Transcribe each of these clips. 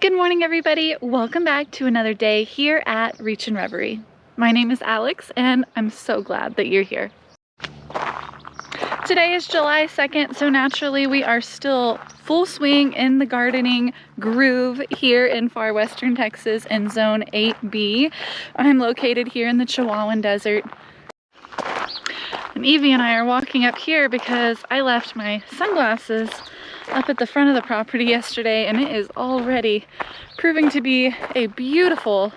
Good morning, everybody. Welcome back to another day here at Reach and Reverie. My name is Alex, and I'm so glad that you're here. Today is July 2nd, so naturally we are still full swing in the gardening groove here in far western Texas in Zone 8B. I'm located here in the Chihuahuan Desert. And Evie and I are walking up here because I left my sunglasses up at the front of the property yesterday, and it is already proving to be a beautiful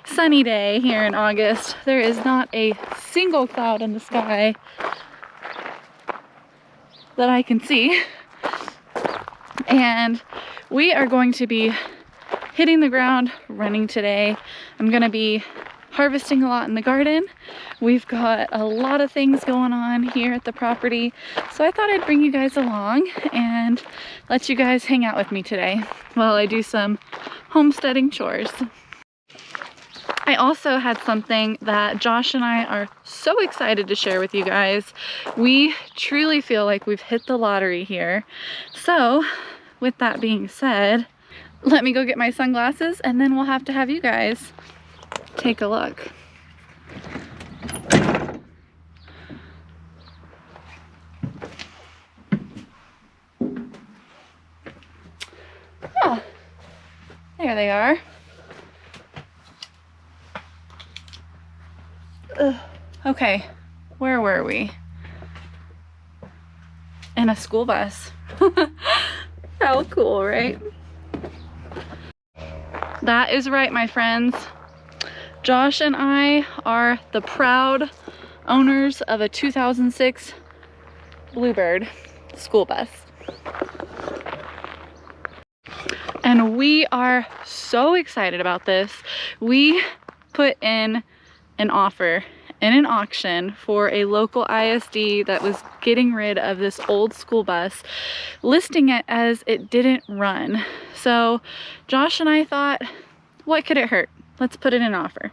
sunny day here in August. There is not a single cloud in the sky that I can see. And we are going to be hitting the ground running today. I'm going to be harvesting a lot in the garden. We've got a lot of things going on here at the property, so I thought I'd bring you guys along and let you guys hang out with me today while I do some homesteading chores. I also had something that Josh and I are so excited to share with you guys. We truly feel like we've hit the lottery here. So with that being said, let me go get my sunglasses and then we'll have to have you guys take a look. Oh, there they are. Okay, where were we? In a school bus. How cool, right? That is right, my friends. Josh and I are the proud owners of a 2006 Bluebird school bus. And we are so excited about this. We put in an offer in an auction for a local ISD that was getting rid of this old school bus, listing it as it didn't run. So Josh and I thought, what could it hurt? Let's put in an offer.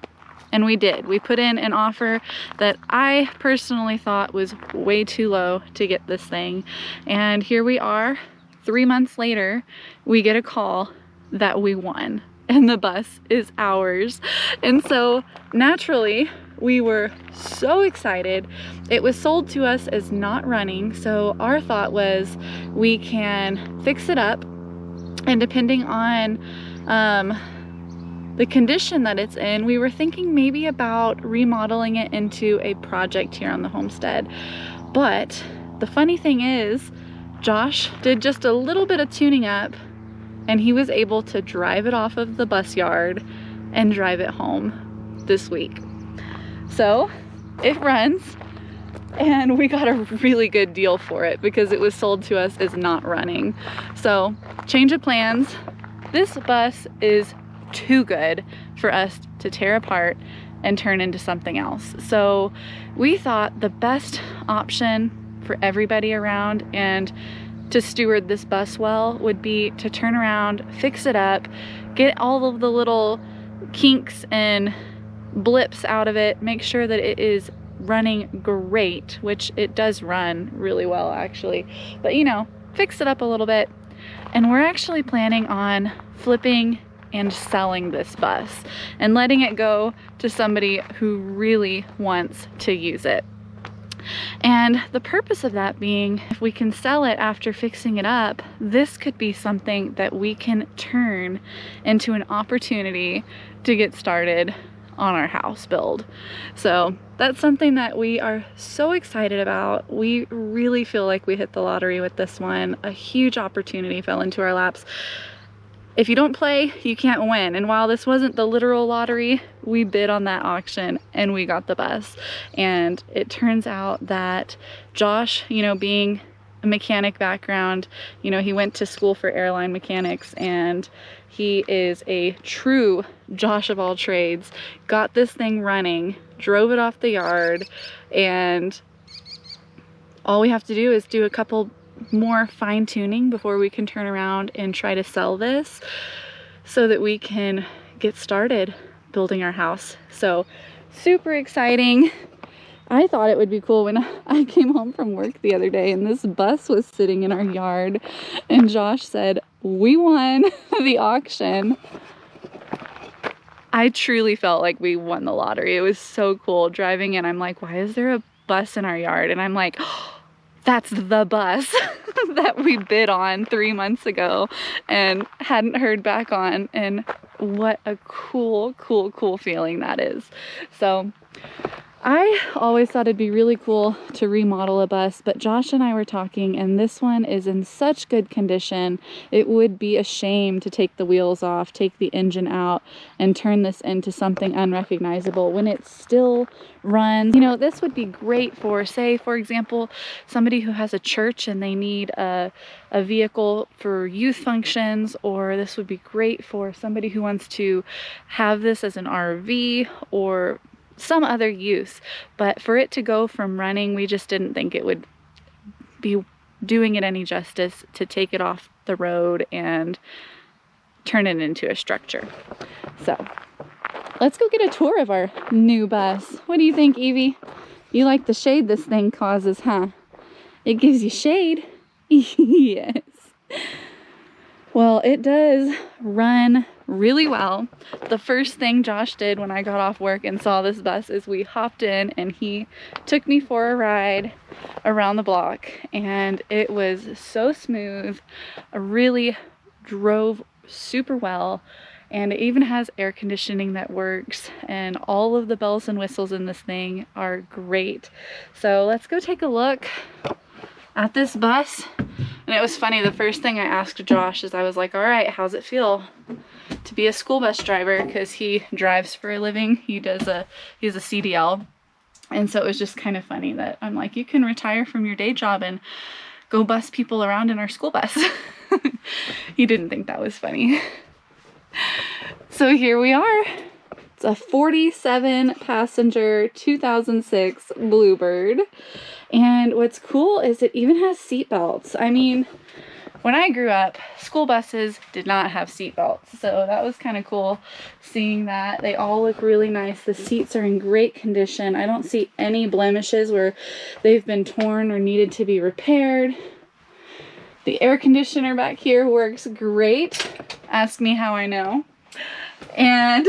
And we did. We put in an offer that I personally thought was way too low to get this thing. And here we are, 3 months later, we get a call that we won and the bus is ours. And so naturally, we were so excited. It was sold to us as not running, so our thought was we can fix it up, and depending on the condition that it's in, we were thinking maybe about remodeling it into a project here on the homestead. But the funny thing is, Josh did just a little bit of tuning up and he was able to drive it off of the bus yard and drive it home this week. So it runs, and we got a really good deal for it because it was sold to us as not running. So change of plans. This bus is too good for us to tear apart and turn into something else. So we thought the best option for everybody around and to steward this bus well would be to turn around, fix it up, get all of the little kinks and blips out of it, make sure that it is running great, which it does run really well actually, but you know, fix it up a little bit. And we're actually planning on flipping and selling this bus and letting it go to somebody who really wants to use it. And the purpose of that being, if we can sell it after fixing it up, this could be something that we can turn into an opportunity to get started on our house build. So that's something that we are so excited about. We really feel like we hit the lottery with this one. A huge opportunity fell into our laps. If you don't play, you can't win. And while this wasn't the literal lottery, we bid on that auction and we got the bus. And it turns out that Josh, you know, being a mechanic background, you know, he went to school for airline mechanics and he is a true Josh of all trades, got this thing running, drove it off the yard, and all we have to do is do a couple more fine tuning before we can turn around and try to sell this so that we can get started building our house. So super exciting. I thought it would be cool when I came home from work the other day and this bus was sitting in our yard and Josh said, "We won the auction." I truly felt like we won the lottery. It was so cool driving in. I'm like, why is there a bus in our yard? And I'm like, oh, that's the bus that we bid on 3 months ago and hadn't heard back on. And what a cool feeling that is. So I always thought it'd be really cool to remodel a bus, but Josh and I were talking and this one is in such good condition. It would be a shame to take the wheels off, take the engine out, and turn this into something unrecognizable when it still runs. You know, this would be great for, say, for example, somebody who has a church and they need a vehicle for youth functions, or this would be great for somebody who wants to have this as an RV or some other use. But for it to go from running, we just didn't think it would be doing it any justice to take it off the road and turn it into a structure. So let's go get a tour of our new bus. What do you think, Evie? You like the shade this thing causes, huh? It gives you shade. Yes. Well, it does run really well. The first thing Josh did when I got off work and saw this bus is we hopped in and he took me for a ride around the block, and it was so smooth. I really drove super well, and it even has air conditioning that works, and all of the bells and whistles in this thing are great. So let's go take a look at this bus. And it was funny, the first thing I asked Josh is I was like, all right, how's it feel to be a school bus driver? Because he drives for a living. He has a CDL. And so it was just kind of funny that I'm like, you can retire from your day job and go bus people around in our school bus. He didn't think that was funny. So here we are. It's a 47 passenger 2006 Bluebird. And what's cool is it even has seat belts. I mean, when I grew up, school buses did not have seat belts. So that was kind of cool seeing that. They all look really nice. The seats are in great condition. I don't see any blemishes where they've been torn or needed to be repaired. The air conditioner back here works great. Ask me how I know. And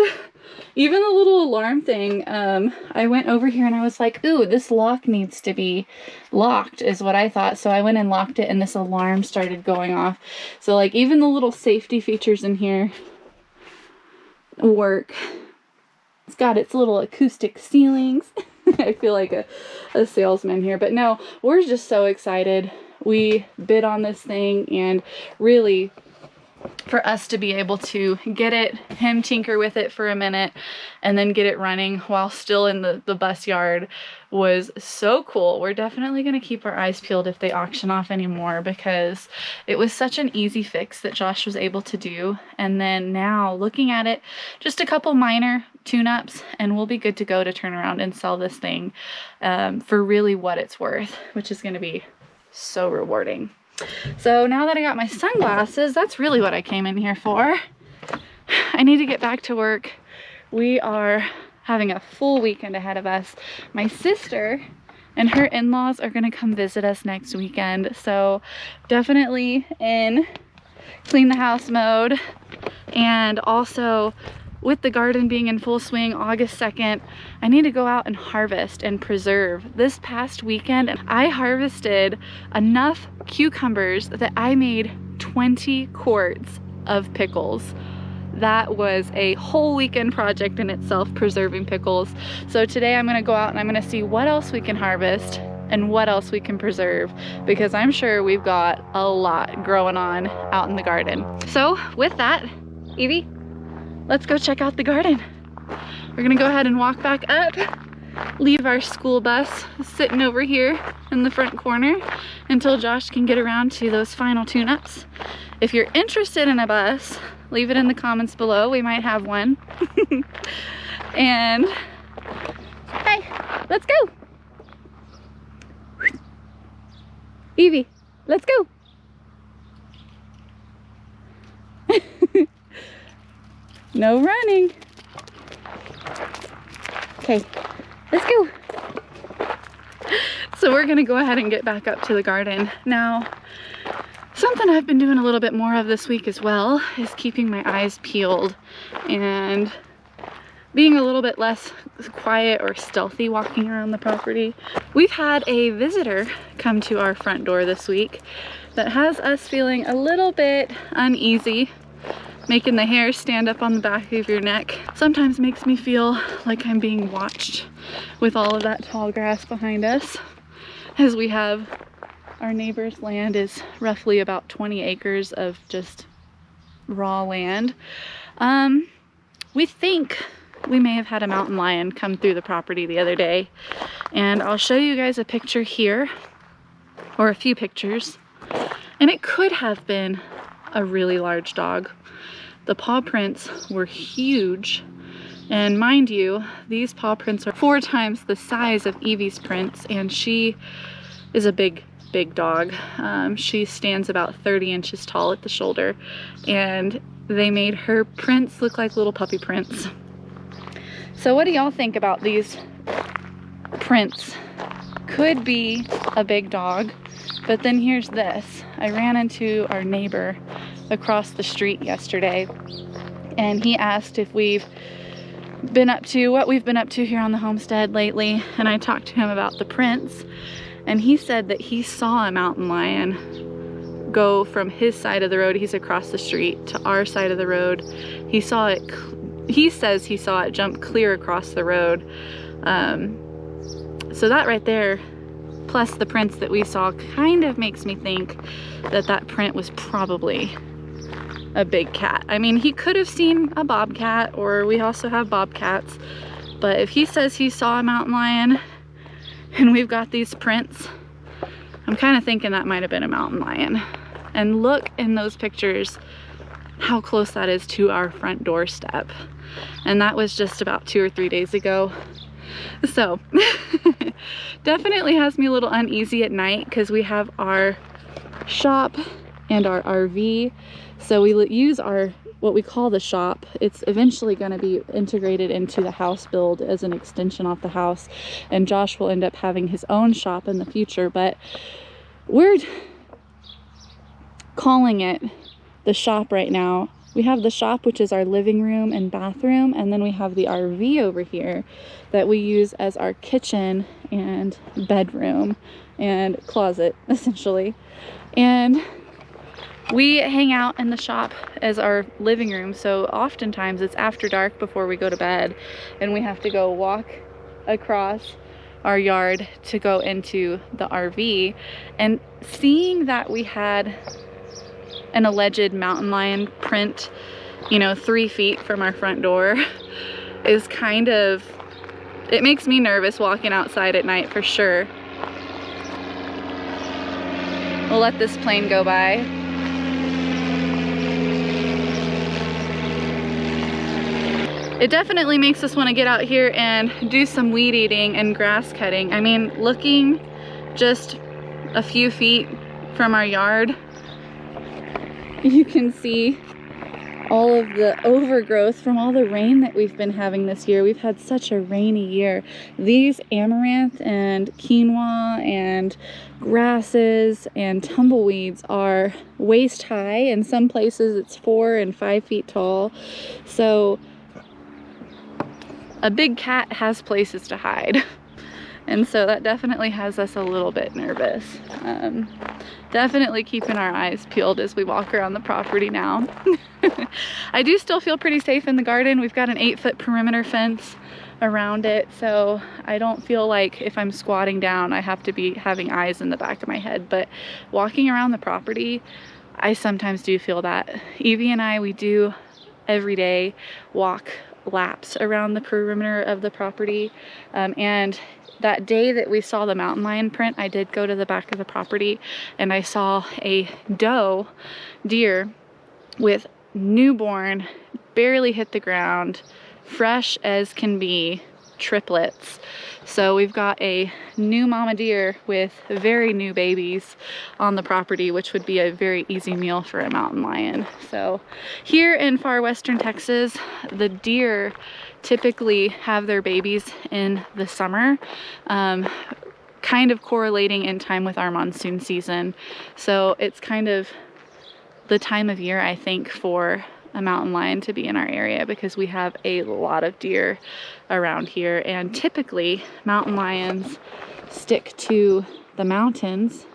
even the little alarm thing, I went over here and I was like, ooh, this lock needs to be locked, is what I thought. So I went and locked it and this alarm started going off. So like even the little safety features in here work. It's got its little acoustic ceilings. I feel like a salesman here, but no, we're just so excited. We bid on this thing, and really for us to be able to get it, him tinker with it for a minute and then get it running while still in the bus yard was so cool. We're definitely going to keep our eyes peeled if they auction off anymore, because it was such an easy fix that Josh was able to do. And then now looking at it, just a couple minor tune-ups and we'll be good to go to turn around and sell this thing for really what it's worth, which is going to be so rewarding. So now that I got my sunglasses, that's really what I came in here for. I need to get back to work. We are having a full weekend ahead of us. My sister and her in-laws are going to come visit us next weekend. So definitely in clean the house mode. And also with the garden being in full swing August 2nd, I need to go out and harvest and preserve. This past weekend, I harvested enough cucumbers that I made 20 quarts of pickles. That was a whole weekend project in itself, preserving pickles. So today I'm gonna go out and I'm gonna see what else we can harvest and what else we can preserve, because I'm sure we've got a lot growing on out in the garden. So with that, Evie, let's go check out the garden. We're gonna go ahead and walk back up, leave our school bus sitting over here in the front corner until Josh can get around to those final tune-ups. If you're interested in a bus, leave it in the comments below. We might have one. And hey, let's go. Evie, let's go. No running. Okay, let's go. So we're gonna go ahead and get back up to the garden. Now, something I've been doing a little bit more of this week as well is keeping my eyes peeled and being a little bit less quiet or stealthy walking around the property. We've had a visitor come to our front door this week that has us feeling a little bit uneasy. Making the hair stand up on the back of your neck sometimes makes me feel like I'm being watched with all of that tall grass behind us, as we have our neighbor's land is roughly about 20 acres of just raw land. We think we may have had a mountain lion come through the property the other day, and I'll show you guys a picture here, or a few pictures, and it could have been a really large dog. The paw prints were huge, and mind you, these paw prints are 4 times the size of Evie's prints, and she is a big dog. She stands about 30 inches tall at the shoulder, and they made her prints look like little puppy prints. So what do y'all think about these prints? Could be a big dog, but then here's this. I ran into our neighbor across the street yesterday, and he asked if we've been up to what we've been up to here on the homestead lately, and I talked to him about the prints, and he said that he saw a mountain lion go from his side of the road, he's across the street, to our side of the road. He saw it, he says he saw it jump clear across the road. So that right there, plus the prints that we saw, kind of makes me think that that print was probably a big cat. I mean, he could have seen a bobcat, or we also have bobcats, but if he says he saw a mountain lion and we've got these prints, I'm kind of thinking that might have been a mountain lion. And look in those pictures how close that is to our front doorstep. And that was just about 2 or 3 days ago. So definitely has me a little uneasy at night, because we have our shop and our RV. So we use our, what we call the shop. It's eventually going to be integrated into the house build as an extension off the house, and Josh will end up having his own shop in the future, but we're calling it the shop right now. We have the shop, which is our living room and bathroom, and then we have the RV over here that we use as our kitchen and bedroom and closet, essentially. And we hang out in the shop as our living room, so oftentimes it's after dark before we go to bed, and we have to go walk across our yard to go into the RV. And seeing that we had an alleged mountain lion print, you know, 3 feet from our front door is kind of, it makes me nervous walking outside at night for sure. We'll let this plane go by. It definitely makes us want to get out here and do some weed eating and grass cutting. I mean, looking just a few feet from our yard, you can see all of the overgrowth from all the rain that we've been having this year. We've had such a rainy year. These amaranth and quinoa and grasses and tumbleweeds are waist high. In some places it's 4 and 5 feet tall. So a big cat has places to hide. And so that definitely has us a little bit nervous. Definitely keeping our eyes peeled as we walk around the property now. I do still feel pretty safe in the garden. We've got an 8-foot perimeter fence around it, so I don't feel like if I'm squatting down I have to be having eyes in the back of my head. But walking around the property, I sometimes do feel that. Evie and I, we do every day walk laps around the perimeter of the property, and that day that we saw the mountain lion print, I did go to the back of the property and I saw a doe deer with newborn, barely hit the ground, fresh as can be, triplets. So we've got a new mama deer with very new babies on the property, which would be a very easy meal for a mountain lion. So here in far western Texas, the deer typically have their babies in the summer. kind of correlating in time with our monsoon season. So it's kind of the time of year, I think, for a mountain lion to be in our area, because we have a lot of deer around here, and typically mountain lions stick to the mountains,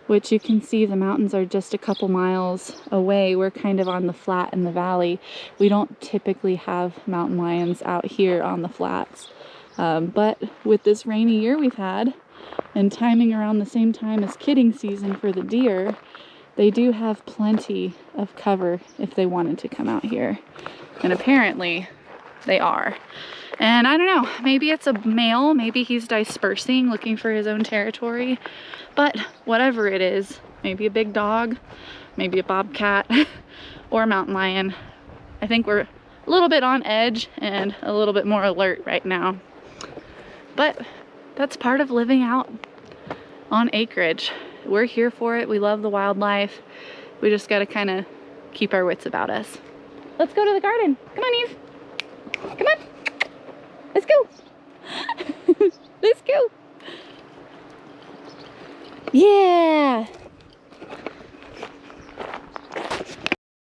which you can see the mountains are just a couple miles away. We're kind of on the flat in the valley. We don't typically have mountain lions out here on the flats. But with this rainy year we've had, and timing around the same time as kidding season for the deer, they do have plenty of cover if they wanted to come out here. And apparently they are. And I don't know, maybe it's a male, maybe he's dispersing, looking for his own territory. But whatever it is, maybe a big dog, maybe a bobcat, or a mountain lion, I think we're a little bit on edge and a little bit more alert right now. But that's part of living out on acreage. We're here for it. We love the wildlife. We just got to kind of keep our wits about us. Let's go to the garden. Come on, Eve. Come on. Let's go. Let's go. Yeah.